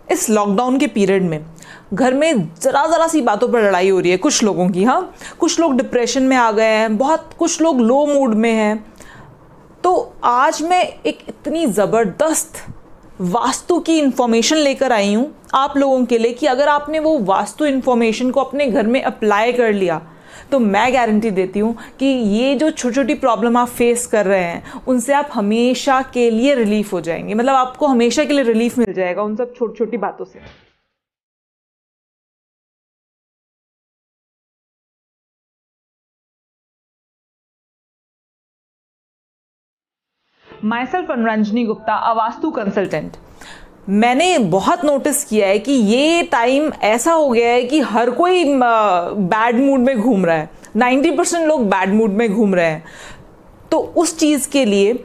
इस लॉकडाउन के पीरियड में घर में ज़रा सी बातों पर लड़ाई हो रही है कुछ लोगों की। हाँ, कुछ लोग डिप्रेशन में आ गए हैं, कुछ लोग लो मूड में हैं। तो आज मैं एक इतनी ज़बरदस्त वास्तु की इन्फॉर्मेशन लेकर आई हूँ आप लोगों के लिए कि अगर आपने वो वास्तु इन्फॉर्मेशन को अपने घर में अप्लाई कर लिया तो मैं गारंटी देती हूँ कि ये जो छोटी छोटी प्रॉब्लम आप फेस कर रहे हैं उनसे आप हमेशा के लिए रिलीफ हो जाएंगे। मतलब आपको हमेशा के लिए रिलीफ मिल जाएगा उन सब छोटी छोटी बातों से। My self Ranjani Gupta, a vastu consultant. मैंने बहुत नोटिस किया है कि ये टाइम ऐसा हो गया है कि हर कोई बैड मूड में घूम रहा है। 90% लोग बैड मूड में घूम रहे हैं। तो उस चीज़ के लिए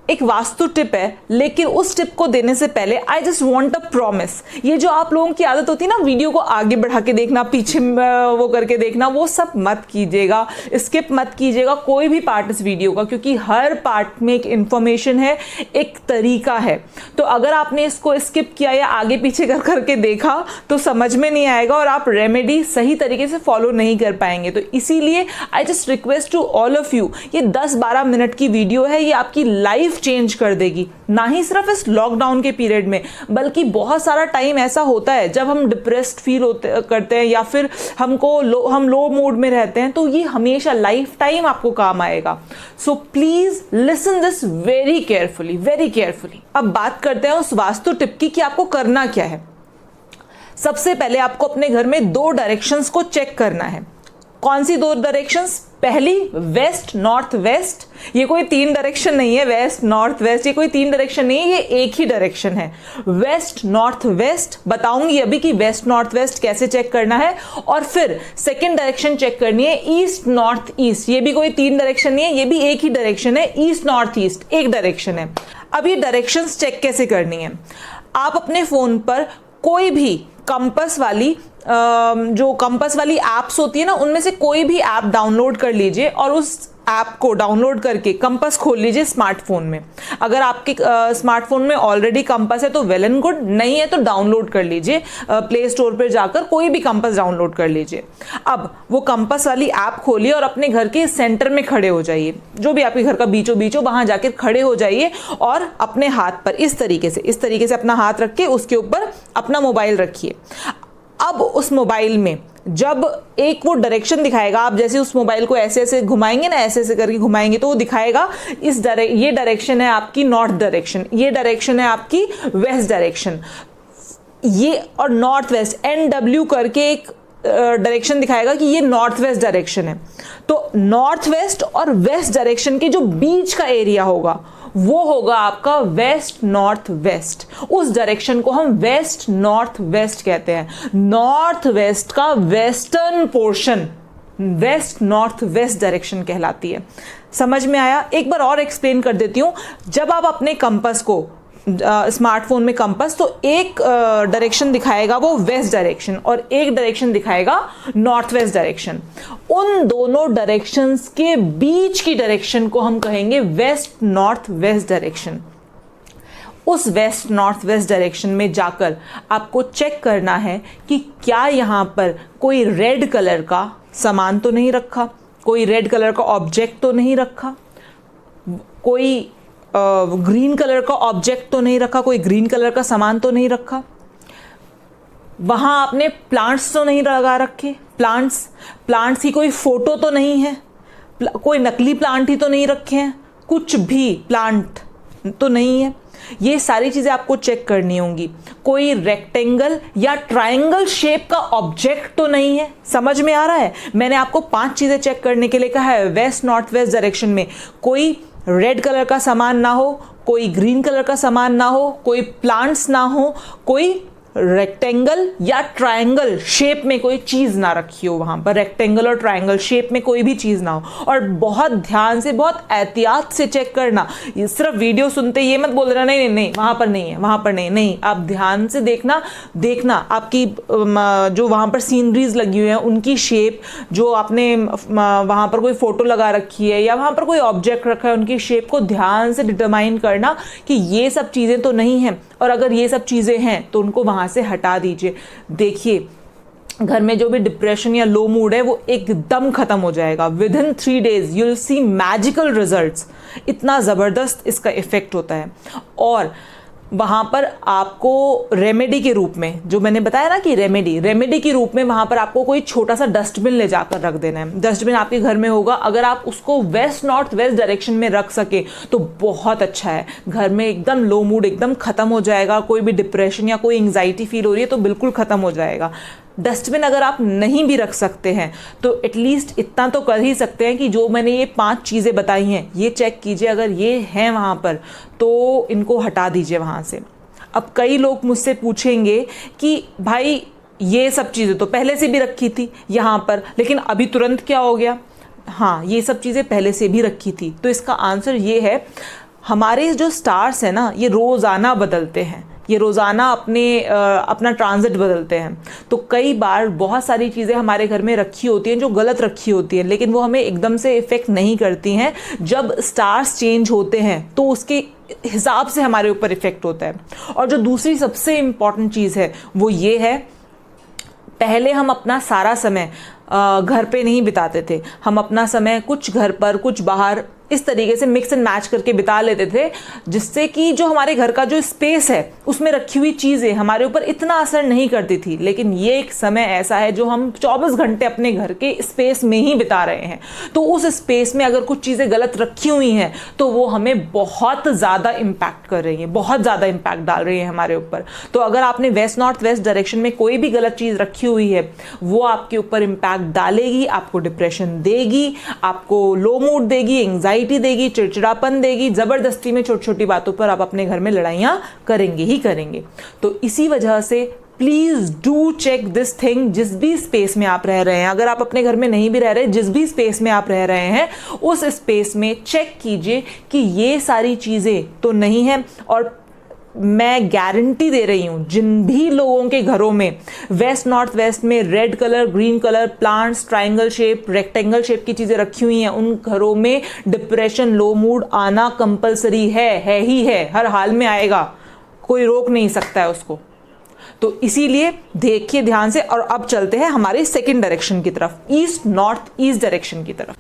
एक वास्तु टिप है, लेकिन उस टिप को देने से पहले I just want a promise. ये जो आप लोगों की आदत होती है ना, वीडियो को आगे बढ़ा के देखना, पीछे वो करके देखना, वो सब मत कीजिएगा, स्किप मत कीजिएगा कोई भी पार्ट इस वीडियो का, क्योंकि हर पार्ट में एक इन्फॉर्मेशन है, एक तरीका है। तो अगर आपने इसको स्किप किया या आगे पीछे कर करके देखा तो समझ में नहीं आएगा और आप रेमेडी सही तरीके से फॉलो नहीं कर पाएंगे। तो इसीलिए I just request to all of you, ये 10-12 मिनट की वीडियो है, ये आपकी लाइफ चेंज कर देगी। ना ही सिर्फ इस लॉकडाउन के पीरियड में, बल्कि बहुत सारा टाइम ऐसा होता है जब हम डिप्रेस्ड फील करते हैं या फिर हम लो मूड में रहते हैं, तो ये हमेशा लाइफ टाइम आपको काम आएगा। So please listen this very carefully, very carefully. अब बात करते हैं उस वास्तु टिप की कि आपको करना क्या है। सबसे पहले आपको अपने घर में 2 डायरेक्शंस को चेक करना है। कौन सी 2 डायरेक्शंस? पहली वेस्ट नॉर्थ वेस्ट। ये कोई 3 डायरेक्शन नहीं है, वेस्ट नॉर्थ वेस्ट ये कोई 3 डायरेक्शन नहीं है, ये एक ही डायरेक्शन है, वेस्ट नॉर्थ वेस्ट। बताऊंगी अभी कि वेस्ट नॉर्थ वेस्ट कैसे चेक करना है। और फिर सेकंड डायरेक्शन चेक करनी है ईस्ट नॉर्थ ईस्ट। ये भी कोई 3 डायरेक्शन नहीं है, ये भी एक ही डायरेक्शन है, ईस्ट नॉर्थ ईस्ट एक डायरेक्शन है। अब ये डायरेक्शंस चेक कैसे करनी है? आप अपने फोन पर कोई भी कंपास वाली जो कंपास वाली एप्स होती है ना, उनमें से कोई भी ऐप डाउनलोड कर लीजिए और उस ऐप को डाउनलोड करके कंपास खोल लीजिए स्मार्टफोन में। अगर आपके स्मार्टफोन में ऑलरेडी कंपास है तो वेल एंड गुड, नहीं है तो डाउनलोड कर लीजिए, प्ले स्टोर पर जाकर कोई भी कंपास डाउनलोड कर लीजिए। अब वो कंपास वाली ऐप खोलिए और अपने घर के सेंटर में खड़े हो जाइए, जो भी आपके घर का बीचों बीचों वहां जाकर खड़े हो जाइए और अपने हाथ पर इस तरीके से अपना हाथ रख के उसके ऊपर अपना मोबाइल रखिए। अब उस मोबाइल में जब एक वो डायरेक्शन दिखाएगा, आप जैसे उस मोबाइल को ऐसे ऐसे घुमाएंगे ना, ऐसे ऐसे करके घुमाएंगे तो वो दिखाएगा ये डायरेक्शन है आपकी नॉर्थ डायरेक्शन, ये डायरेक्शन है आपकी वेस्ट डायरेक्शन, ये और नॉर्थ वेस्ट NW करके एक डायरेक्शन दिखाएगा कि ये नॉर्थ वेस्ट डायरेक्शन है। तो नॉर्थ वेस्ट और वेस्ट डायरेक्शन के जो बीच का एरिया होगा वो होगा आपका वेस्ट नॉर्थ वेस्ट। उस डायरेक्शन को हम वेस्ट नॉर्थ वेस्ट कहते हैं। नॉर्थ वेस्ट का western portion waste north west direction कहलाती है। समझ में आया? एक बार और एक्सप्लेन कर देती हूं। जब आप अपने कंपास को स्मार्टफोन में कंपास, तो एक डायरेक्शन दिखाएगा वो वेस्ट डायरेक्शन और एक डायरेक्शन दिखाएगा नॉर्थ वेस्ट डायरेक्शन। उन दोनों डायरेक्शंस के बीच की डायरेक्शन को हम कहेंगे वेस्ट नॉर्थ वेस्ट डायरेक्शन। उस वेस्ट नॉर्थ वेस्ट डायरेक्शन में जाकर आपको चेक करना है कि क्या यहाँ पर कोई रेड कलर का सामान तो नहीं रखा, कोई रेड कलर का ऑब्जेक्ट तो नहीं रखा, कोई ग्रीन कलर का ऑब्जेक्ट तो नहीं रखा, कोई ग्रीन कलर का सामान तो नहीं रखा, वहां आपने प्लांट्स तो नहीं लगा रखे, प्लांट्स की कोई फोटो तो नहीं है, कोई नकली प्लांट ही तो नहीं रखे हैं, कुछ भी प्लांट तो नहीं है। ये सारी चीजें आपको चेक करनी होंगी। कोई रेक्टेंगल या ट्रायंगल शेप का ऑब्जेक्ट तो नहीं है। समझ में आ रहा है? मैंने आपको 5 चीजें चेक करने के लिए कहा है। वेस्ट नॉर्थ वेस्ट डायरेक्शन में कोई रेड कलर का सामान ना हो, कोई ग्रीन कलर का सामान ना हो, कोई प्लांट्स ना हो, कोई रेक्टेंगल या ट्रायंगल शेप में कोई चीज ना रखी हो, वहां पर रेक्टेंगल और ट्रायंगल शेप में कोई भी चीज ना हो। और बहुत ध्यान से, बहुत एहतियात से चेक करना। सिर्फ वीडियो सुनते ये मत बोल देना नहीं नहीं वहां पर नहीं है, वहां पर नहीं। आप ध्यान से देखना आपकी जो वहां पर सीनरीज लगी हुई है उनकी शेप, जो आपने वहां पर कोई फोटो लगा रखी है या वहां पर कोई ऑब्जेक्ट रखा है उनकी शेप को ध्यान से डिटरमाइन करना कि ये सब चीजें तो नहीं है। और अगर ये सब चीज़ें हैं तो उनको वहाँ से हटा दीजिए। देखिए घर में जो भी डिप्रेशन या लो मूड है वो एकदम खत्म हो जाएगा। With in 3 days you will see magical results. इतना ज़बरदस्त इसका इफ़ेक्ट होता है। और वहाँ पर आपको रेमेडी के रूप में, जो मैंने बताया ना कि रेमेडी के रूप में वहाँ पर आपको कोई छोटा सा डस्टबिन ले जाकर रख देना है। डस्टबिन आपके घर में होगा, अगर आप उसको वेस्ट नॉर्थ वेस्ट डायरेक्शन में रख सके तो बहुत अच्छा है। घर में एकदम लो मूड एकदम ख़त्म हो जाएगा। कोई भी डिप्रेशन या कोई एंग्जाइटी फील हो रही है तो बिल्कुल ख़त्म हो जाएगा। डस्टबिन अगर आप नहीं भी रख सकते हैं तो एटलीस्ट इतना तो कर ही सकते हैं कि जो मैंने ये 5 चीज़ें बताई हैं ये चेक कीजिए, अगर ये हैं वहाँ पर तो इनको हटा दीजिए वहाँ से। अब कई लोग मुझसे पूछेंगे कि भाई ये सब चीज़ें तो पहले से भी रखी थी यहाँ पर, लेकिन अभी तुरंत क्या हो गया? हाँ, ये सब चीज़ें पहले से भी रखी थी। तो इसका आंसर ये है, हमारे जो स्टार्स हैं ना ये रोज़ाना बदलते हैं, ये रोज़ाना अपना ट्रांजिट बदलते हैं। तो कई बार बहुत सारी चीज़ें हमारे घर में रखी होती हैं जो गलत रखी होती हैं, लेकिन वो हमें एकदम से इफ़ेक्ट नहीं करती हैं। जब स्टार्स चेंज होते हैं तो उसके हिसाब से हमारे ऊपर इफ़ेक्ट होता है। और जो दूसरी सबसे इम्पॉर्टेंट चीज़ है वो ये है, पहले हम अपना सारा समय घर पे नहीं बिताते थे। हम अपना समय कुछ घर पर कुछ बाहर इस तरीके से मिक्स एंड मैच करके बिता लेते थे, जिससे कि जो हमारे घर का जो स्पेस है उसमें रखी हुई चीज़ें हमारे ऊपर इतना असर नहीं करती थी। लेकिन ये एक समय ऐसा है जो हम 24 घंटे अपने घर के स्पेस में ही बिता रहे हैं। तो उस स्पेस में अगर कुछ चीज़ें गलत रखी हुई हैं तो वो हमें बहुत ज़्यादा इम्पैक्ट कर रही हैं, बहुत ज़्यादा इम्पैक्ट डाल रही है हमारे ऊपर। तो अगर आपने वेस्ट नॉर्थ वेस्ट डायरेक्शन में कोई भी गलत चीज़ रखी हुई है वो आपके ऊपर इम्पैक्ट डालेगी, आपको डिप्रेशन देगी, आपको लो मूड देगी, एंग्जाइटी देगी, चिड़चिड़ापन देगी। जबरदस्ती में छोटी छोटी बातों पर आप अपने घर में लड़ाइयाँ करेंगे ही करेंगे। तो इसी वजह से please do check this thing. जिस भी स्पेस में आप रह रहे हैं, अगर आप अपने घर में नहीं भी रह रहे, जिस भी स्पेस में आप रह रहे हैं उस स्पेस में चेक कीजिए कि ये सारी चीजें तो नहीं है। और मैं गारंटी दे रही हूँ, जिन भी लोगों के घरों में वेस्ट नॉर्थ वेस्ट में red colour, green colour, plants, triangle shape, rectangle shape की चीज़ें रखी हुई हैं, उन घरों में डिप्रेशन, लो मूड आना कंपलसरी है ही है, हर हाल में आएगा, कोई रोक नहीं सकता है उसको। तो इसीलिए देखिए ध्यान से। और अब चलते हैं हमारे सेकेंड डायरेक्शन की तरफ, ईस्ट नॉर्थ ईस्ट डायरेक्शन की तरफ।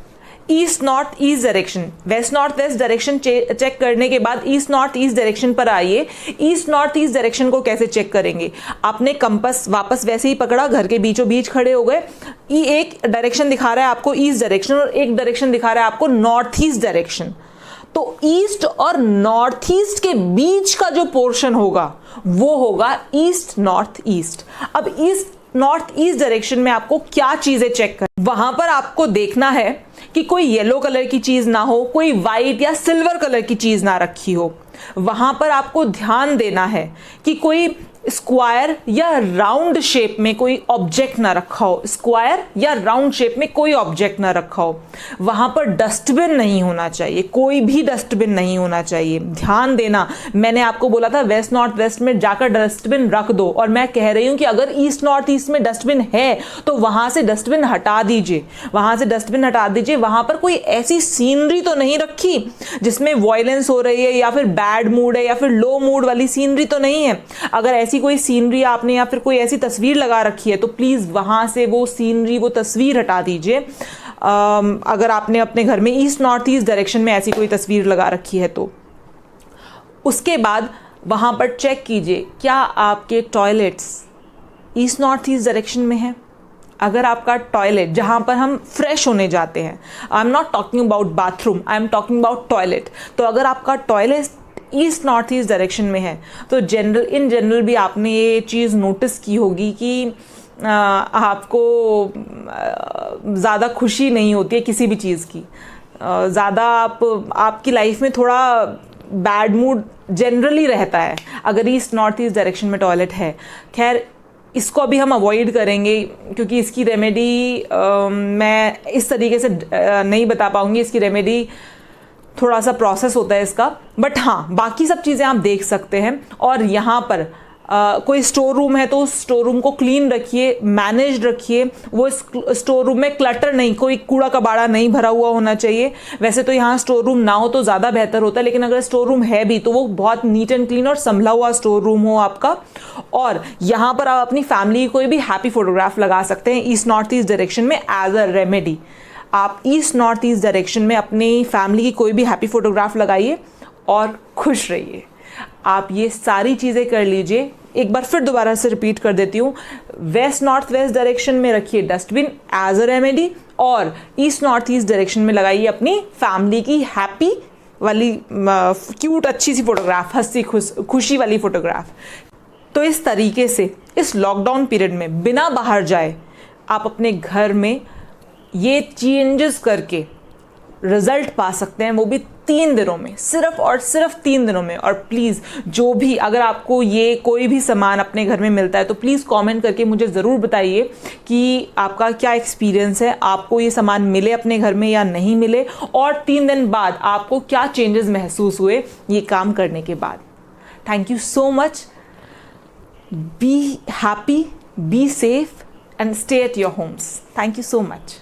East north east direction, west north west direction check करने के बाद ईस्ट नॉर्थ ईस्ट डायरेक्शन पर आइए। ईस्ट नॉर्थ ईस्ट डायरेक्शन को कैसे चेक करेंगे? आपने कंपास वापस वैसे ही पकड़ा, घर के बीचों बीच खड़े हो गए। एक डायरेक्शन दिखा रहा है आपको ईस्ट डायरेक्शन और एक डायरेक्शन दिखा रहा है आपको नॉर्थ ईस्ट डायरेक्शन। तो ईस्ट और नॉर्थ ईस्ट के बीच का जो पोर्शन होगा वो होगा ईस्ट नॉर्थ ईस्ट। अब ईस्ट नॉर्थ ईस्ट डायरेक्शन में आपको क्या चीजें चेक कर, वहां पर आपको देखना है कि कोई येलो कलर की चीज ना हो, कोई वाइट या सिल्वर कलर की चीज ना रखी हो। वहां पर आपको ध्यान देना है कि कोई स्क्वायर या राउंड शेप में कोई ऑब्जेक्ट ना रखा हो, स्क्वायर या राउंड शेप में कोई ऑब्जेक्ट ना रखा हो। वहां पर डस्टबिन नहीं होना चाहिए, कोई भी डस्टबिन नहीं होना चाहिए। ध्यान देना, मैंने आपको बोला था वेस्ट नॉर्थ वेस्ट में जाकर डस्टबिन रख दो, और मैं कह रही हूं कि अगर ईस्ट नॉर्थ ईस्ट में डस्टबिन है तो वहां से डस्टबिन हटा दीजिए, वहां से डस्टबिन हटा दीजिए। वहां पर कोई ऐसी सीनरी तो नहीं रखी जिसमें वायलेंस हो रही है या फिर बैड मूड है या फिर लो मूड वाली सीनरी तो नहीं है। अगर ऐसी कोई सीनरी आपने या फिर कोई ऐसी तस्वीर लगा रखी है तो प्लीज वहां से वो सीनरी, वो तस्वीर हटा दीजिए। अगर आपने अपने घर में ईस्ट नॉर्थ ईस्ट डायरेक्शन में ऐसी कोई तस्वीर लगा रखी है तो उसके बाद वहां पर चेक कीजिए क्या आपके toilets east north east direction में है। अगर आपका टॉयलेट जहाँ पर हम फ्रेश होने जाते हैं, I am not talking about bathroom, I am talking about toilet, तो अगर आपका toilet east north east direction में है तो इन जनरल भी आपने ये चीज़ नोटिस की होगी कि आपको ज़्यादा खुशी नहीं होती है किसी भी चीज़ की, ज़्यादा आपकी लाइफ में थोड़ा बैड मूड जनरली रहता है अगर ईस्ट नॉर्थ ईस्ट डायरेक्शन में टॉयलेट है। खैर इसको अभी हम अवॉइड करेंगे क्योंकि इसकी रेमेडी मैं इस तरीके से नहीं बता पाऊँगी, इसकी रेमेडी थोड़ा सा प्रोसेस होता है इसका। बट हाँ, बाकी सब चीज़ें आप देख सकते हैं। और यहाँ पर कोई स्टोर रूम है तो उस स्टोर रूम को क्लीन रखिए, मैनेज रखिए। वो स्टोर रूम में क्लटर नहीं, कोई कूड़ा कबाड़ा नहीं भरा हुआ होना चाहिए। वैसे तो यहाँ स्टोर रूम ना हो तो ज़्यादा बेहतर होता है, लेकिन अगर स्टोर रूम है भी तो वो बहुत नीट एंड क्लीन और संभला हुआ स्टोर रूम हो आपका। और यहाँ पर आप अपनी फैमिली की कोई भी हैप्पी फोटोग्राफ लगा सकते हैं ईस्ट नॉर्थ ईस्ट डायरेक्शन में एज अ रेमेडी। आप ईस्ट नॉर्थ ईस्ट डायरेक्शन में अपनी फैमिली की कोई भी हैप्पी फोटोग्राफ लगाइए और खुश रहिए। आप ये सारी चीज़ें कर लीजिए। एक बार फिर दोबारा से रिपीट कर देती हूँ, वेस्ट नॉर्थ वेस्ट डायरेक्शन में रखिए डस्टबिन एज अ रेमेडी, और ईस्ट नॉर्थ ईस्ट डायरेक्शन में लगाइए अपनी फैमिली की हैप्पी वाली क्यूट अच्छी सी फोटोग्राफ, हंसी खुशी वाली फोटोग्राफ। तो इस तरीके से इस लॉकडाउन पीरियड में बिना बाहर जाए आप अपने घर में ये चेंजेस करके रिजल्ट पा सकते हैं, वो भी 3 दिनों में, सिर्फ और सिर्फ 3 दिनों में। और प्लीज़ जो भी, अगर आपको ये कोई भी सामान अपने घर में मिलता है तो प्लीज़ कमेंट करके मुझे ज़रूर बताइए कि आपका क्या एक्सपीरियंस है, आपको ये सामान मिले अपने घर में या नहीं मिले, और 3 दिन बाद आपको क्या चेंजेस महसूस हुए ये काम करने के बाद। Thank you so much. Be happy, be safe and stay at your homes. Thank you so much.